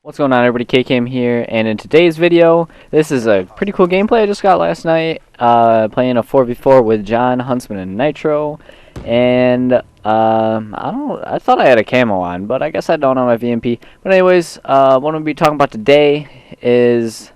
What's going on, everybody? KCam here, and in today's video, this is a pretty cool gameplay I just got last night, playing a 4v4 with John, Huntsman, and Nitro, and I thought I had a camo on, but I guess I don't on my VMP. But anyways, what I'm going to be talking about today is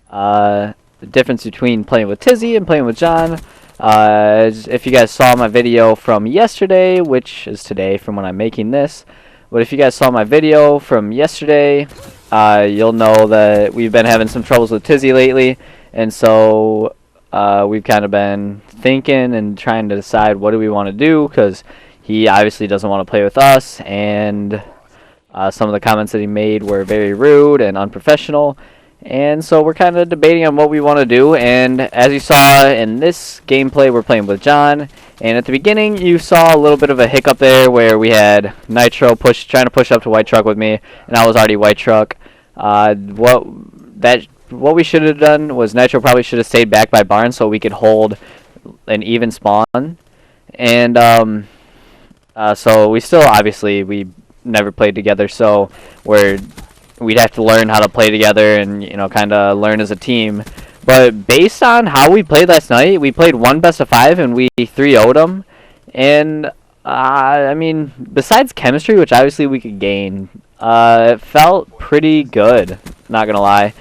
the difference between playing with Tizzy and playing with John. If you guys saw my video from yesterday, which is today from when I'm making this, but if you guys saw my video from yesterday, you'll know that we've been having some troubles with Tizzy lately, and so we've kind of been thinking and trying to decide what do we want to do, because he obviously doesn't want to play with us, and some of the comments that he made were very rude and unprofessional, and so we're kind of debating on what we want to do. And as you saw in this gameplay, we're playing with John, and at the beginning you saw a little bit of a hiccup there where we had Nitro trying to push up to white truck with me, and I was already white truck. What we should have done was Nitro probably should have stayed back by barn so we could hold an even spawn, and so we still, obviously we never played together, so we'd have to learn how to play together and, you know, kind of learn as a team. But based on how we played last night, we played one best of 5 and we 3-0'd them. And I mean, besides chemistry, which obviously we could gain, it felt pretty good, not gonna lie.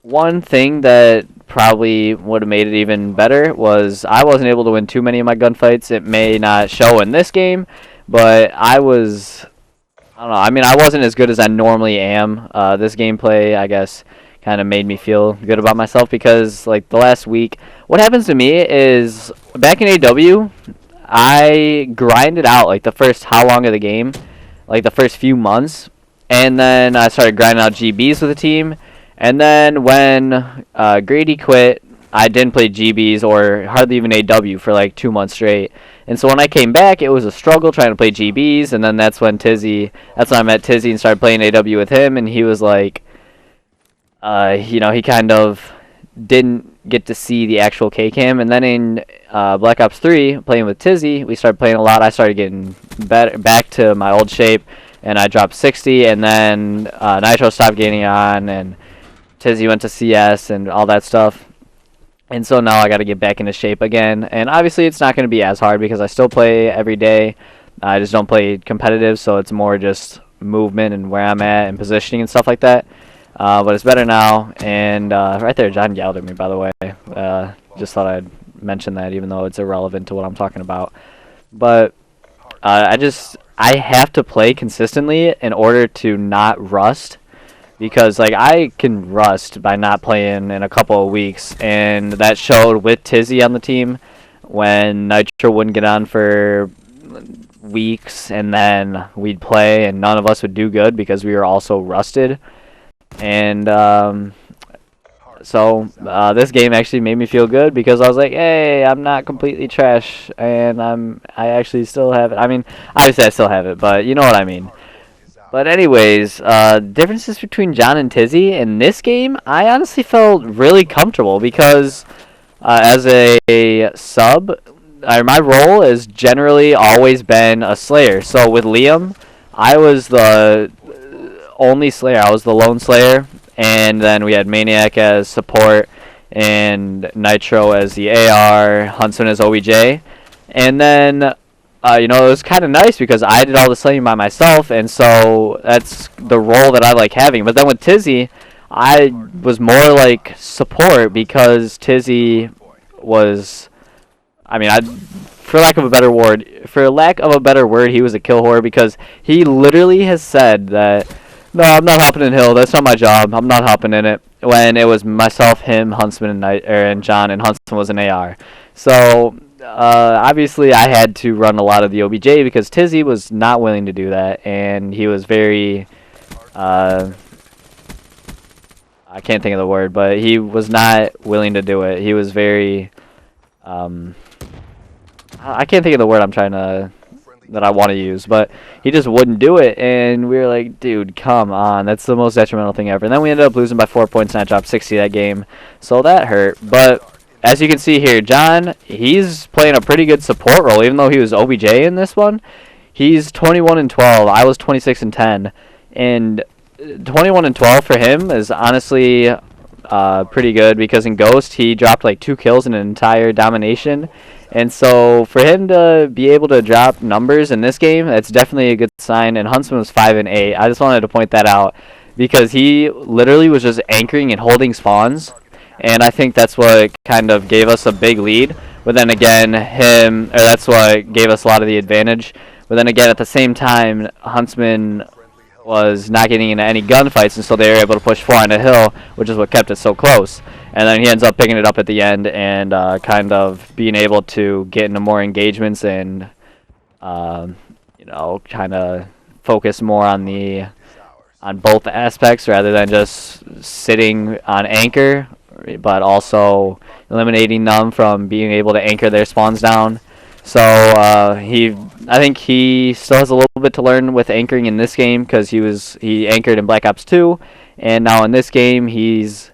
One thing that probably would have made it even better was I wasn't able to win too many of my gunfights. It may not show in this game, but I don't know. I mean, I wasn't as good as I normally am. This gameplay, I guess, kind of made me feel good about myself because, like, the last week, what happens to me is back in AW, I grinded out, like, the first how long of the game, like, the first few months, and then I started grinding out GBs with the team, and then when Grady quit, I didn't play GBs or hardly even AW for, like, 2 months straight. And so when I came back, it was a struggle trying to play GBs, and then that's when I met Tizzy and started playing AW with him, and he was like, you know, he kind of didn't get to see the actual K-Cam, and then in Black Ops 3, playing with Tizzy, we started playing a lot. I started getting back to my old shape, and I dropped 60, and then Nitro stopped getting on, and Tizzy went to CS and all that stuff. And so now I got to get back into shape again. And obviously it's not going to be as hard because I still play every day. I just don't play competitive, so it's more just movement and where I'm at and positioning and stuff like that. But it's better now. And right there, John yelled at me, by the way. Just thought I'd mention that, even though it's irrelevant to what I'm talking about. But I have to play consistently in order to not rust. Because, like, I can rust by not playing in a couple of weeks, and that showed with Tizzy on the team when Nitro wouldn't get on for weeks, and then we'd play, and none of us would do good because we were also rusted. And so this game actually made me feel good because I was like, hey, I'm not completely trash, and I actually still have it. I mean, obviously I still have it, but you know what I mean. But anyways, differences between John and Tizzy in this game, I honestly felt really comfortable because as a sub, my role has generally always been a Slayer. So with Liam, I was the only Slayer. I was the lone Slayer, and then we had Maniac as support and Nitro as the AR, Huntsman as OBJ, and then you know, it was kind of nice because I did all the slaying by myself, and so that's the role that I like having. But then with Tizzy, I was more like support because Tizzy was, I mean, for lack of a better word, he was a kill whore because he literally has said that, no, I'm not hopping in hill. That's not my job. I'm not hopping in it. When it was myself, him, Huntsman, and John, and Huntsman was an AR. So obviously I had to run a lot of the OBJ because Tizzy was not willing to do that, and he was very I can't think of the word, but he was not willing to do it. He was very I can't think of the word that I want to use, but he just wouldn't do it, and we were like, dude, come on, that's the most detrimental thing ever. And then we ended up losing by 4 points, and I dropped 60 that game, so that hurt. But as you can see here, John, he's playing a pretty good support role. Even though he was OBJ in this one, He's 21-12. I was 26-10, and 21-12 for him is honestly pretty good because in Ghost he dropped like 2 kills in an entire domination, and so for him to be able to drop numbers in this game, that's definitely a good sign. And Huntsman was 5-8. I just wanted to point that out because he literally was just anchoring and holding spawns, and I think that's what kind of gave us a big lead. But then again, that's what gave us a lot of the advantage. But then again, at the same time, Huntsman was not getting into any gunfights, and so they were able to push 4 on a hill, which is what kept it so close. And then he ends up picking it up at the end and kind of being able to get into more engagements and, kind of focus more on both aspects rather than just sitting on anchor, but also eliminating them from being able to anchor their spawns down. So I think he still has a little bit to learn with anchoring in this game because he anchored in Black Ops 2, and now in this game he's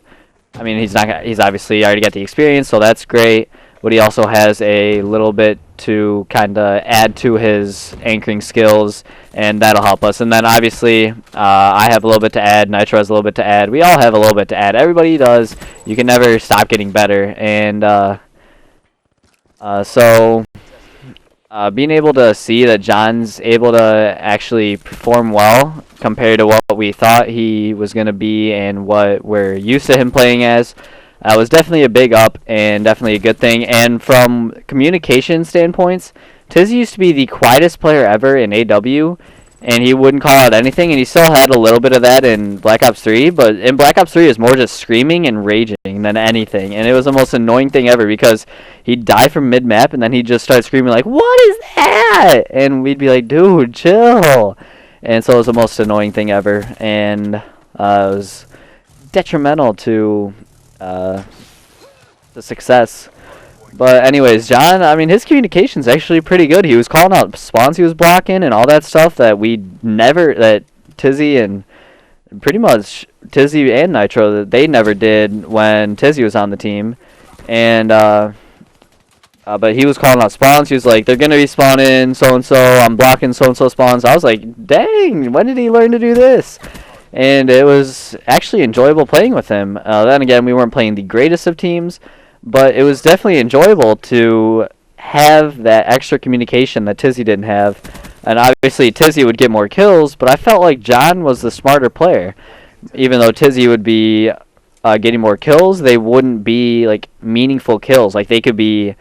obviously already got the experience, so that's great. But he also has a little bit to kind of add to his anchoring skills, and that'll help us. And then obviously I have a little bit to add, Nitro has a little bit to add, we all have a little bit to add. Everybody does. You can never stop getting better, and so being able to see that John's able to actually perform well compared to what we thought he was going to be and what we're used to him playing as was definitely a big up and definitely a good thing. And from communication standpoints, Tizzy used to be the quietest player ever in AW, and he wouldn't call out anything, and he still had a little bit of that in Black Ops 3, but in Black Ops 3 it was more just screaming and raging than anything, and it was the most annoying thing ever because he'd die from mid-map, and then he'd just start screaming like, "What is that?" And we'd be like, "Dude, chill." And so it was the most annoying thing ever, and it was detrimental to the success. But anyways, John, I mean, his communication's actually pretty good. He was calling out spawns he was blocking and all that stuff that Tizzy and pretty much Tizzy and Nitro, that they never did when Tizzy was on the team. And but he was calling out spawns. He was like, "They're gonna be spawning so-and-so, I'm blocking so-and-so spawns." I was like, dang, when did he learn to do this? And it was actually enjoyable playing with him. Then again, we weren't playing the greatest of teams, but it was definitely enjoyable to have that extra communication that Tizzy didn't have. And obviously Tizzy would get more kills, but I felt like John was the smarter player. Even though Tizzy would be getting more kills, they wouldn't be like meaningful kills. Like they could be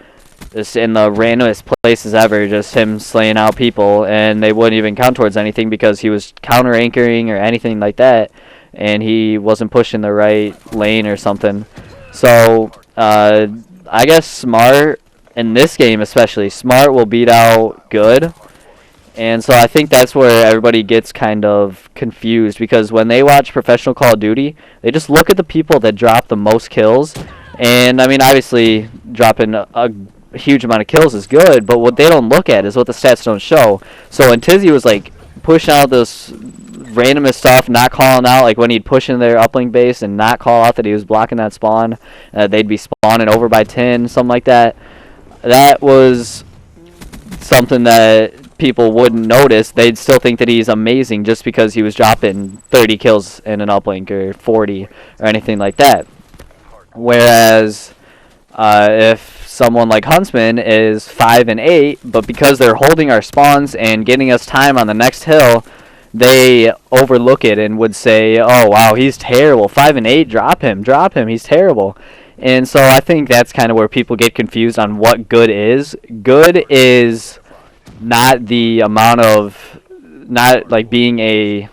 just in the randomest places ever, just him slaying out people, and they wouldn't even count towards anything because he was counter anchoring or anything like that, and he wasn't pushing the right lane or something. So I guess Smart, in this game especially, Smart will beat out Good. And so I think that's where everybody gets kind of confused, because when they watch professional Call of Duty, they just look at the people that drop the most kills. And I mean, obviously dropping a huge amount of kills is good, but what they don't look at is what the stats don't show. So when Tizzy was like pushing out this randomest stuff, not calling out, like when he'd push in their uplink base and not call out that he was blocking that spawn, they'd be spawning over by 10, something like that. That was something that people wouldn't notice. They'd still think that he's amazing just because he was dropping 30 kills in an uplink or 40 or anything like that. Whereas if someone like Huntsman is 5-8, but because they're holding our spawns and getting us time on the next hill, they overlook it and would say, "Oh wow, he's terrible. 5-8, drop him. He's terrible." And so I think that's kind of where people get confused on what good is. Good is not the amount of, not like being a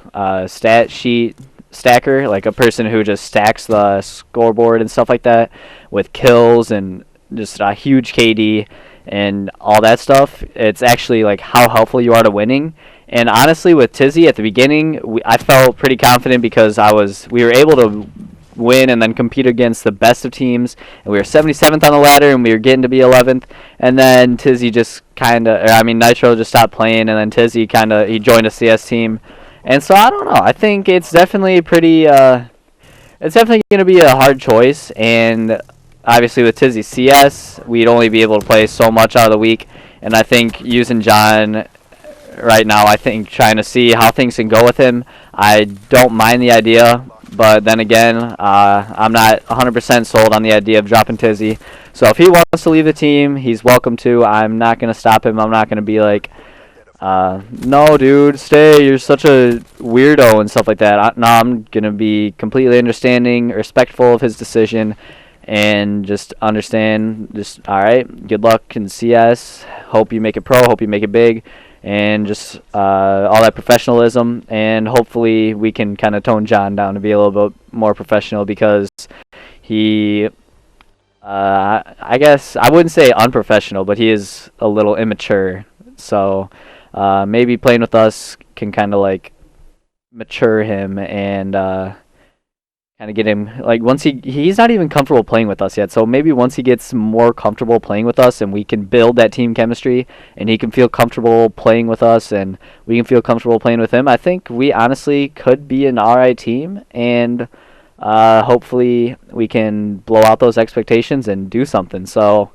stat sheet stacker, like a person who just stacks the scoreboard and stuff like that with kills and just a huge KD and all that stuff. It's actually like how helpful you are to winning. And honestly, with Tizzy at the beginning, I felt pretty confident because we were able to win and then compete against the best of teams, and we were 77th on the ladder and we were getting to be 11th, and then Tizzy just Nitro just stopped playing, and then Tizzy he joined a CS team. And so I don't know, I think it's definitely going to be a hard choice. And obviously with Tizzy CS, we'd only be able to play so much out of the week, and I think using John right now. I think trying to see how things can go with him. I don't mind the idea, but then again, I'm not 100% sold on the idea of dropping Tizzy. So if he wants to leave the team, he's welcome to. I'm not going to stop him. I'm not going to be like, no, dude, stay. You're such a weirdo and stuff like that. No, I'm going to be completely understanding, respectful of his decision, and just understand, just, all right, good luck in CS. Hope you make it pro. Hope you make it big. And just all that professionalism. And hopefully we can kind of tone John down to be a little bit more professional, because he, I guess, I wouldn't say unprofessional, but he is a little immature. So maybe playing with us can kind of like mature him and kind of get him, like, once he's not even comfortable playing with us yet. So maybe once he gets more comfortable playing with us and we can build that team chemistry and he can feel comfortable playing with us and we can feel comfortable playing with him, I think we honestly could be an alright team, and hopefully we can blow out those expectations and do something. So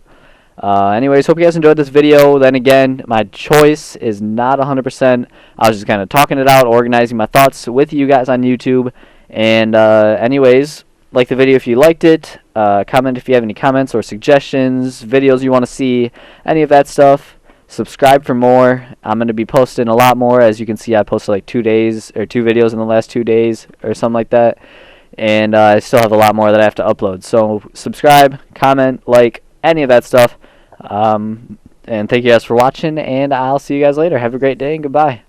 anyways, hope you guys enjoyed this video. Then again, my choice is not 100%. I was just kind of talking it out, organizing my thoughts with you guys on YouTube. And anyways, like the video if you liked it. Comment if you have any comments or suggestions, videos you want to see, any of that stuff. Subscribe for more. I'm going to be posting a lot more. As you can see, I posted like 2 days or 2 videos in the last 2 days or something like that. And I still have a lot more that I have to upload. So subscribe, comment, like, any of that stuff. And thank you guys for watching, and I'll see you guys later. Have a great day, and goodbye.